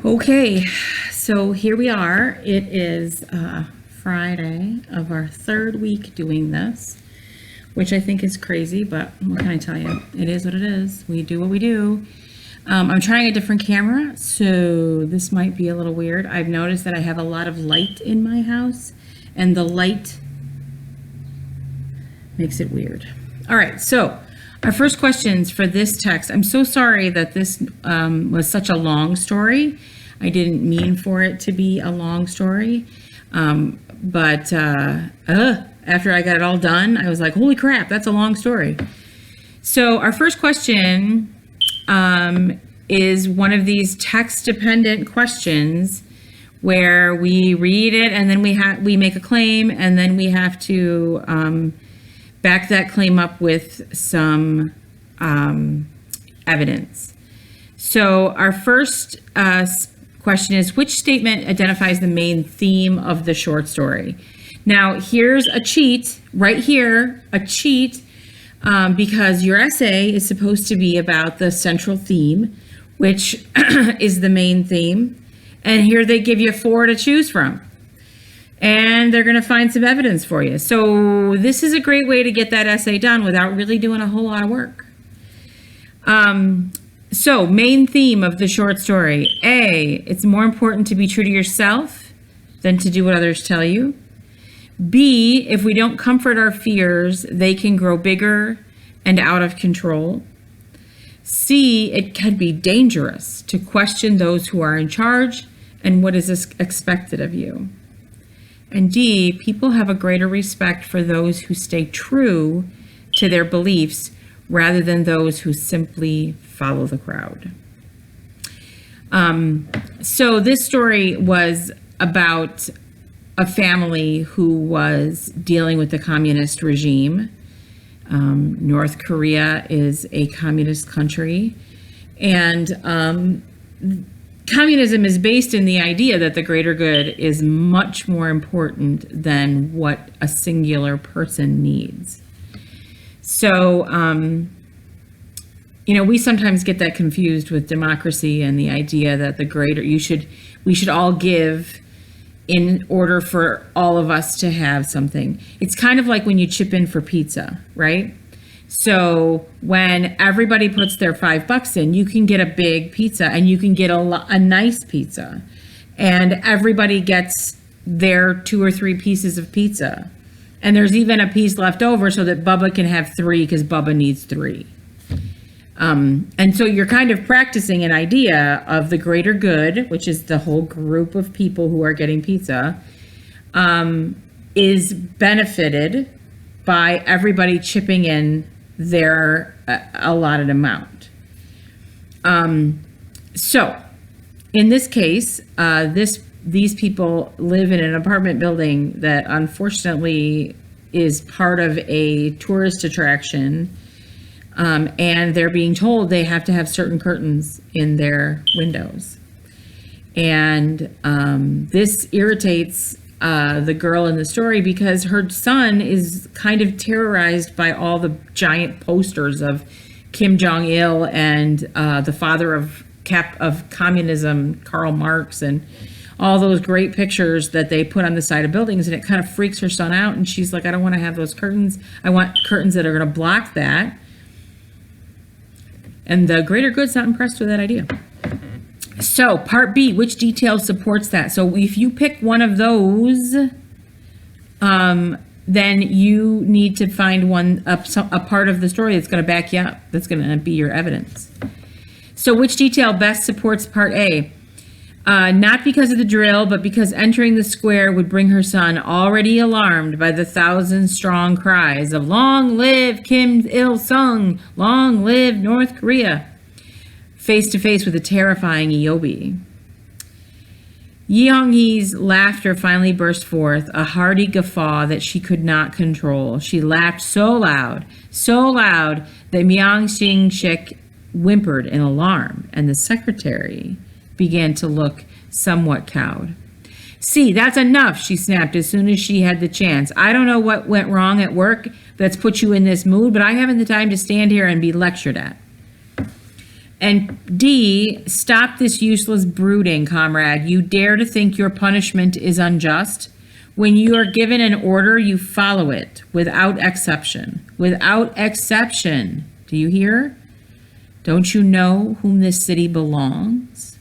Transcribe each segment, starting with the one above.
Okay, so here we are. It is Friday of our third week doing this, which I think is crazy, but what can I tell you? It is what it is. We do what we do. I'm trying a different camera, so this might be a little weird. I've noticed that I have a lot of light in my house, and the light makes it weird. All right, so our first questions for this text. I'm so sorry that this was such a long story. I didn't mean for it to be a long story, but after I got it all done, I was like, holy crap, that's a long story. So our first question is one of these text-dependent questions where we read it and then we make a claim, and then we have to back that claim up with some evidence. So our first question is, which statement identifies the main theme of the short story? Now, here's a cheat right here, because your essay is supposed to be about the central theme, which is the main theme. And here they give you 4 to choose from. And they're going to find some evidence for you. So this is a great way to get that essay done without really doing a whole lot of work. So main theme of the short story. A, it's more important to be true to yourself than to do what others tell you. B, if we don't comfort our fears, they can grow bigger and out of control. C, it can be dangerous to question those who are in charge and what is expected of you. And D, people have a greater respect for those who stay true to their beliefs rather than those who simply follow the crowd. So this story was about a family who was dealing with the communist regime. North Korea is a communist country, and communism is based in the idea that the greater good is much more important than what a singular person needs. So, we sometimes get that confused with democracy and the idea that the greater we should all give in order for all of us to have something. It's kind of like when you chip in for pizza, right? So when everybody puts their $5 in, you can get a big pizza and you can get a nice pizza, and everybody gets their 2 or 3 pieces of pizza. And there's even a piece left over so that Bubba can have 3 because Bubba needs 3. And so you're kind of practicing an idea of the greater good, which is the whole group of people who are getting pizza, is benefited by everybody chipping in their allotted amount. So in this case, these people live in an apartment building that unfortunately is part of a tourist attraction, and they're being told they have to have certain curtains in their windows. And this irritates the girl in the story because her son is kind of terrorized by all the giant posters of Kim Jong-il and the father of communism, Karl Marx, and all those great pictures that they put on the side of buildings, and it kind of freaks her son out. And she's like, I don't want to have those curtains. I want curtains that are going to block that. And the greater good's not impressed with that idea. So part B, which detail supports that? So if you pick one of those, then you need to find a part of the story that's going to back you up, that's going to be your evidence. So which detail best supports part A? Not because of the drill, but because entering the square would bring her son, already alarmed by the 1,000-strong cries of "Long live Kim Il-sung! Long live North Korea!" face to face with a terrifying Eobi. Yi Hong-hee's laughter finally burst forth, a hearty guffaw that she could not control. She laughed so loud that Myung-sik whimpered in alarm, and the secretary began to look somewhat cowed. See, that's enough, she snapped as soon as she had the chance. I don't know what went wrong at work that's put you in this mood, but I haven't the time to stand here and be lectured at. And D, stop this useless brooding, comrade. You dare to think your punishment is unjust? When you are given an order, you follow it without exception. Without exception. Do you hear? Don't you know whom this city belongs?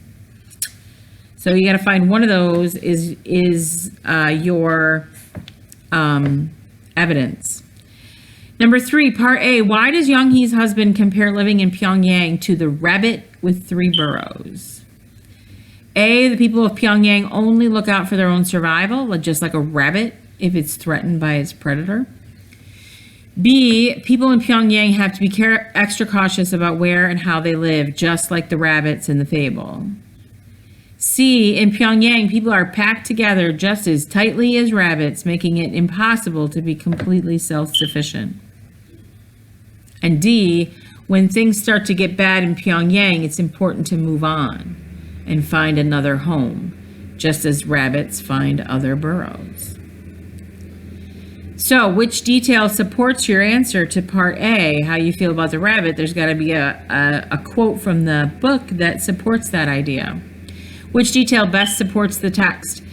So you got to find one of those is your evidence. Number 3, part A. Why does Young-hee's husband compare living in Pyongyang to the rabbit with 3 burrows? A, the people of Pyongyang only look out for their own survival, just like a rabbit if it's threatened by its predator. B, people in Pyongyang have to be extra cautious about where and how they live, just like the rabbits in the fable. C, in Pyongyang, people are packed together just as tightly as rabbits, making it impossible to be completely self-sufficient. And D, when things start to get bad in Pyongyang, it's important to move on and find another home, just as rabbits find other burrows. So, which detail supports your answer to part A, how you feel about the rabbit? There's got to be a quote from the book that supports that idea. Which detail best supports the text?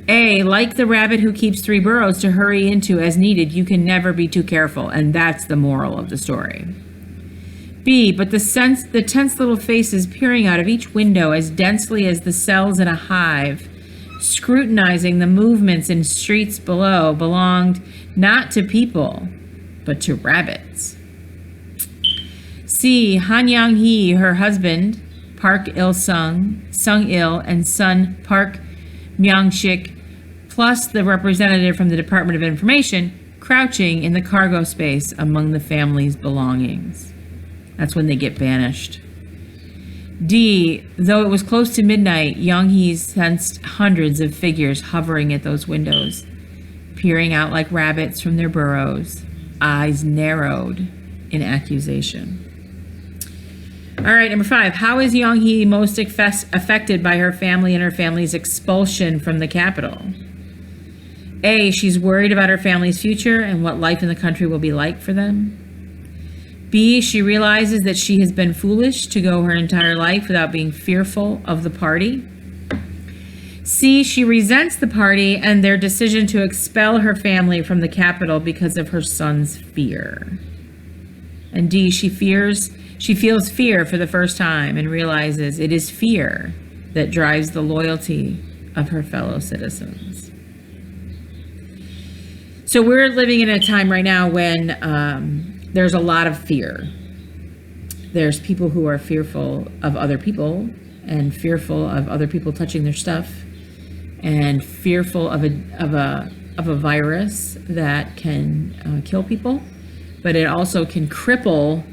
A, like the rabbit who keeps 3 burrows to hurry into as needed, you can never be too careful, and that's the moral of the story. B, but the tense little faces peering out of each window as densely as the cells in a hive, scrutinizing the movements in streets below, belonged not to people, but to rabbits. C, Han Yang-hee, her husband, Park Il-sung, Sung-il, and son Park Myung-shik, plus the representative from the Department of Information, crouching in the cargo space among the family's belongings. That's when they get banished. D, though it was close to midnight, Young-hee sensed hundreds of figures hovering at those windows, peering out like rabbits from their burrows, eyes narrowed in accusation. All right, number 5. How is Young-hee most affected by her family and her family's expulsion from the capital? A, she's worried about her family's future and what life in the country will be like for them. B, she realizes that she has been foolish to go her entire life without being fearful of the party. C, she resents the party and their decision to expel her family from the capital because of her son's fear. And D, she feels fear for the first time and realizes it is fear that drives the loyalty of her fellow citizens. So we're living in a time right now when there's a lot of fear. There's people who are fearful of other people and fearful of other people touching their stuff and fearful of a virus that can kill people, but it also can cripple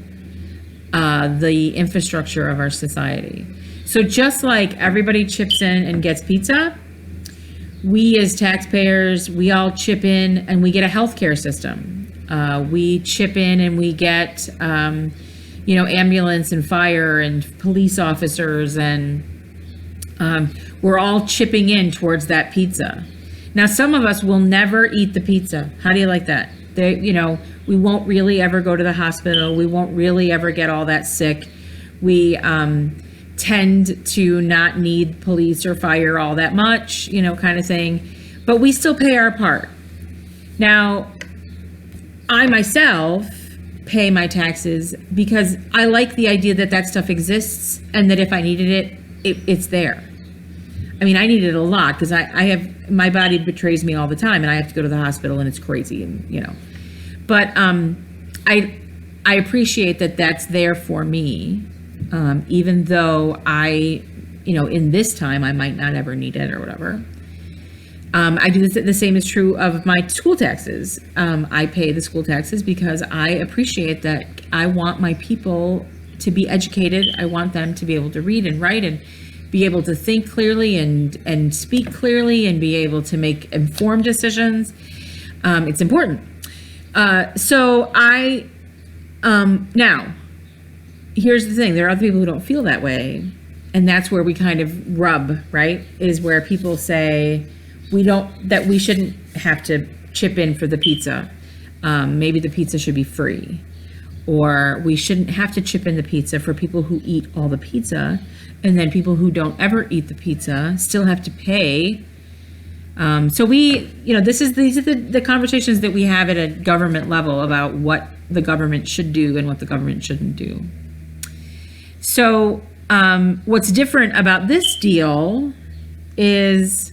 the infrastructure of our society. So just like everybody chips in and gets pizza, we as taxpayers, we all chip in and we get a healthcare system. We chip in and we get, ambulance and fire and police officers, and we're all chipping in towards that pizza. Now, some of us will never eat the pizza. How do you like that? We won't really ever go to the hospital. We won't really ever get all that sick. We tend to not need police or fire all that much, kind of thing. But we still pay our part. Now, I myself pay my taxes because I like the idea that that stuff exists and that if I needed it, it's there. I mean, I need it a lot because I have, my body betrays me all the time and I have to go to the hospital and it's crazy and, But I appreciate that that's there for me, even though in this time, I might not ever need it or whatever. I do the same is true of my school taxes. I pay the school taxes because I appreciate that I want my people to be educated. I want them to be able to read and write and be able to think clearly and speak clearly and be able to make informed decisions. It's important. So now, here's the thing. There are other people who don't feel that way. And that's where we kind of rub, right? Is where people say that we shouldn't have to chip in for the pizza. Maybe the pizza should be free. or we shouldn't have to chip in the pizza for people who eat all the pizza, and then people who don't ever eat the pizza still have to pay. So these are the conversations that we have at a government level about what the government should do and what the government shouldn't do. So what's different about this deal is,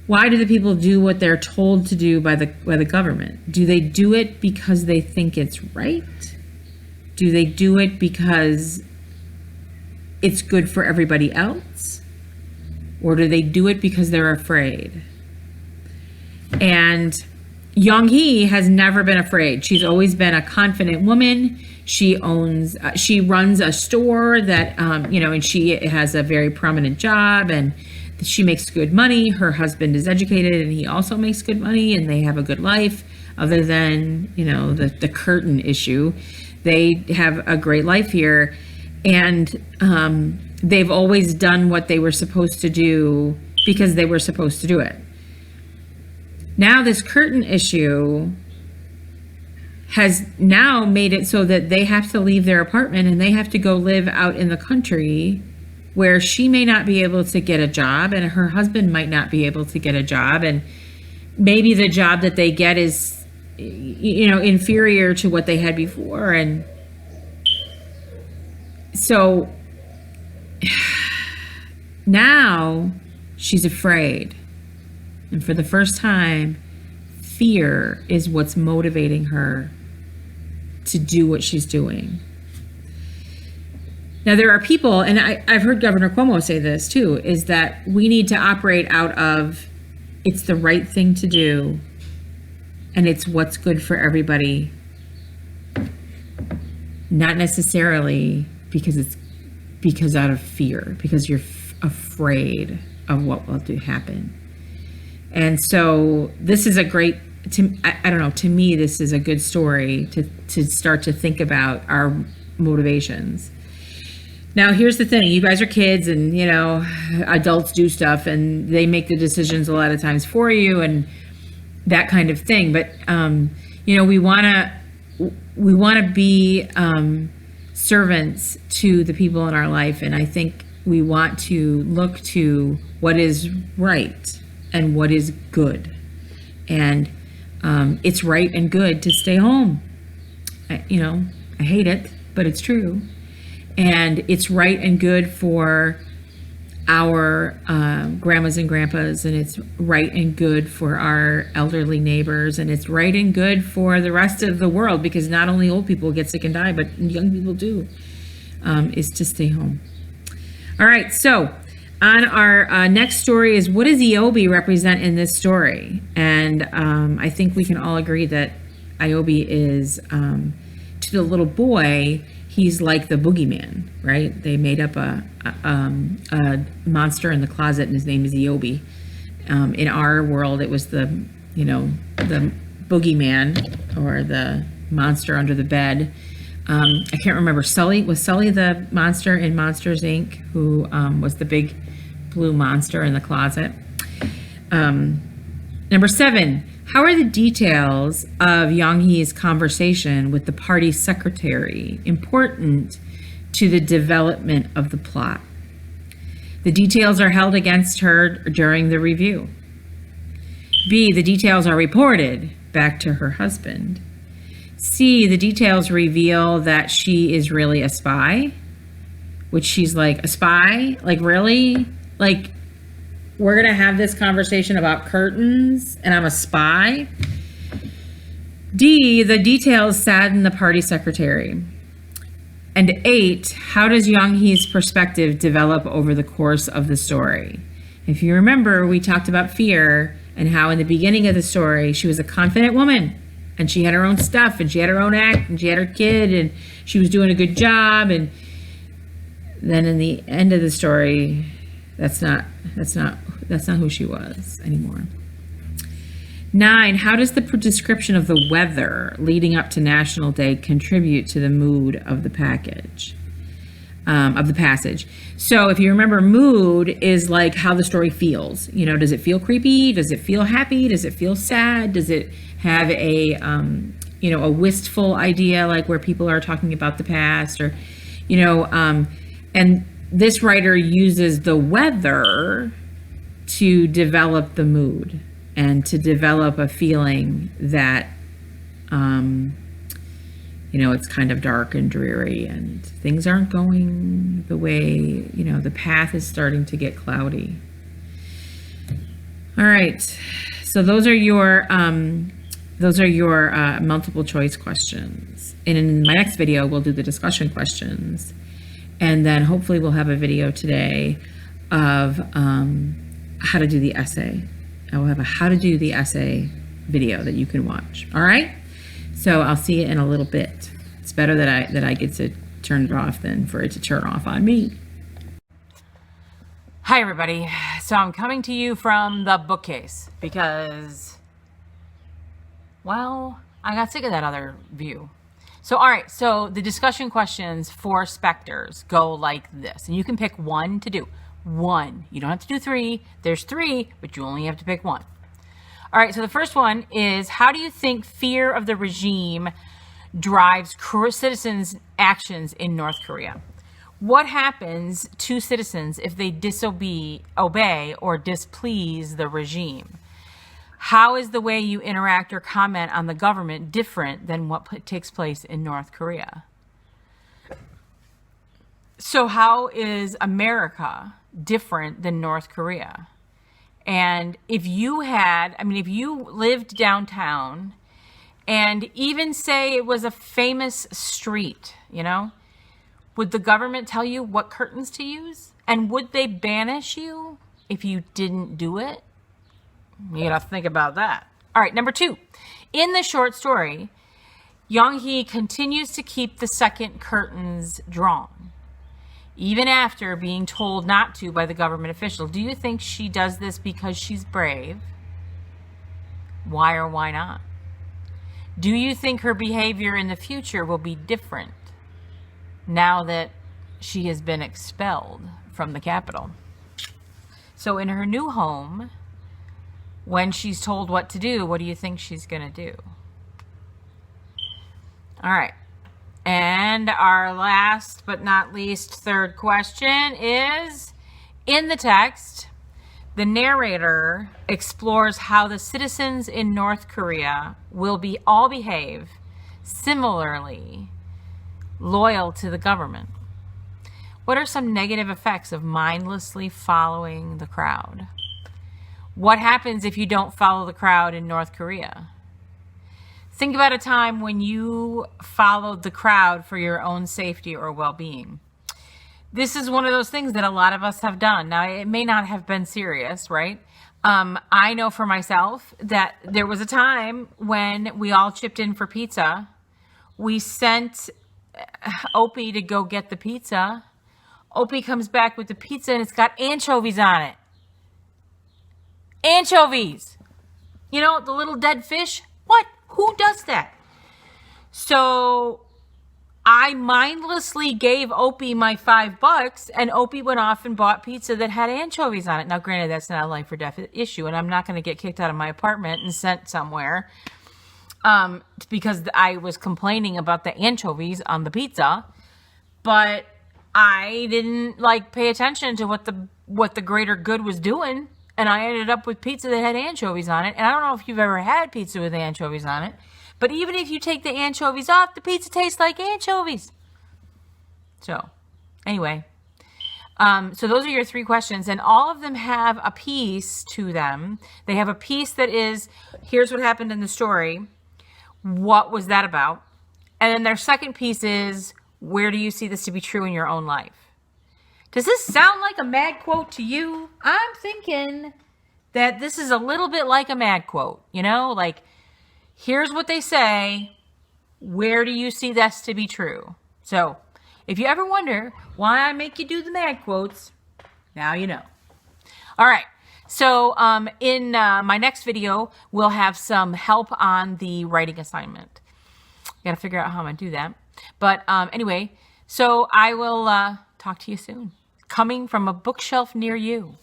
why do the people do what they're told to do by the government? Do they do it because they think it's right? Do they do it because it's good for everybody else? Or do they do it because they're afraid? And Young-hee has never been afraid. She's always been a confident woman. She runs a store that, and she has a very prominent job, and she makes good money. Her husband is educated and he also makes good money, and they have a good life. Other than, the curtain issue, they have a great life here. And they've always done what they were supposed to do because they were supposed to do it. Now this curtain issue has now made it so that they have to leave their apartment and they have to go live out in the country, where she may not be able to get a job and her husband might not be able to get a job, and maybe the job that they get is inferior to what they had before. And so now she's afraid, and for the first time, fear is what's motivating her to do what she's doing. Now, there are people, and I've heard Governor Cuomo say this too, is that we need to operate out of, it's the right thing to do, and it's what's good for everybody. Not necessarily because out of fear, because you're afraid of what will happen. And so this is a great, to me, this is a good story to start to think about our motivations. Now, here's the thing. You guys are kids, and, adults do stuff, and they make the decisions a lot of times for you and that kind of thing. But, we want to be servants to the people in our life. And I think we want to look to what is right and what is good. And it's right and good to stay home. I hate it, but it's true. And it's right and good for our grandmas and grandpas, and it's right and good for our elderly neighbors, and it's right and good for the rest of the world, because not only old people get sick and die, but young people do, is to stay home. All right, so on our next story is, what does Iobi represent in this story? And I think we can all agree that Iobi is, to the little boy, he's like the boogeyman, right? They made up a monster in the closet, and his name is Iobi. In our world, it was the boogeyman, or the monster under the bed. I can't remember. Was Sully the monster in Monsters, Inc., who was the big blue monster in the closet? Number 7. How are the details of Young-hee's conversation with the party secretary important to the development of the plot? The details are held against her during the review. B, the details are reported back to her husband. C, the details reveal that she is really a spy, which she's like, a spy? Like, really? Like, we're going to have this conversation about curtains and I'm a spy? D, the details sadden the party secretary. And 8, how does Young-hee's perspective develop over the course of the story? If you remember, we talked about fear and how in the beginning of the story, she was a confident woman and she had her own stuff and she had her own act and she had her kid and she was doing a good job. And then in the end of the story, that's not who she was anymore. 9, how does the description of the weather leading up to National Day contribute to the mood of the passage? So if you remember, mood is like how the story feels. Does it feel creepy? Does it feel happy? Does it feel sad? Does it have a a wistful idea, like where people are talking about the past, or, and this writer uses the weather to develop the mood and to develop a feeling that, it's kind of dark and dreary and things aren't going the way, the path is starting to get cloudy. All right. So those are your multiple choice questions. And in my next video, we'll do the discussion questions. And then hopefully we'll have a video today of how to do the essay. I will have a how to do the essay video that you can watch. All right. So I'll see you in a little bit. It's better that I get to turn it off than for it to turn off on me. Hi, everybody. So I'm coming to you from the bookcase because, well, I got sick of that other view. So, all right. So the discussion questions for Specters go like this. And you can pick one to do. One. You don't have to do three. There's three, but you only have to pick one. All right. So the first one is, how do you think fear of the regime drives citizens' actions in North Korea? What happens to citizens if they obey or displease the regime? How is the way you interact or comment on the government different than what takes place in North Korea? So how is America different than North Korea? And if you lived downtown and even say it was a famous street, would the government tell you what curtains to use? And would they banish you if you didn't do it? You gotta think about that. All right, number 2. In the short story, Young-hee continues to keep the second curtains drawn, even after being told not to by the government official. Do you think she does this because she's brave? Why or why not? Do you think her behavior in the future will be different now that she has been expelled from the capital? So in her new home, when she's told what to do, what do you think she's going to do? All right. And our last but not least third question is, in the text, the narrator explores how the citizens in North Korea will all behave similarly loyal to the government. What are some negative effects of mindlessly following the crowd? What happens if you don't follow the crowd in North Korea? Think about a time when you followed the crowd for your own safety or well-being. This is one of those things that a lot of us have done. Now, it may not have been serious, right? I know for myself that there was a time when we all chipped in for pizza. We sent Opie to go get the pizza. Opie comes back with the pizza and it's got anchovies on it. Anchovies! The little dead fish? What? Who does that? So I mindlessly gave Opie my $5 and Opie went off and bought pizza that had anchovies on it. Now, granted, that's not a life or death issue and I'm not going to get kicked out of my apartment and sent somewhere because I was complaining about the anchovies on the pizza, but I didn't pay attention to what the greater good was doing. And I ended up with pizza that had anchovies on it. And I don't know if you've ever had pizza with anchovies on it, but even if you take the anchovies off, the pizza tastes like anchovies. So anyway, so those are your 3 questions, and all of them have a piece to them. They have a piece that is, here's what happened in the story. What was that about? And then their second piece is, where do you see this to be true in your own life? Does this sound like a mad quote to you? I'm thinking that this is a little bit like a mad quote, here's what they say. Where do you see this to be true? So if you ever wonder why I make you do the mad quotes, now you know. All right. So in my next video, we'll have some help on the writing assignment. Got to figure out how I'm going to do that. But anyway, so I will talk to you soon. Coming from a bookshelf near you.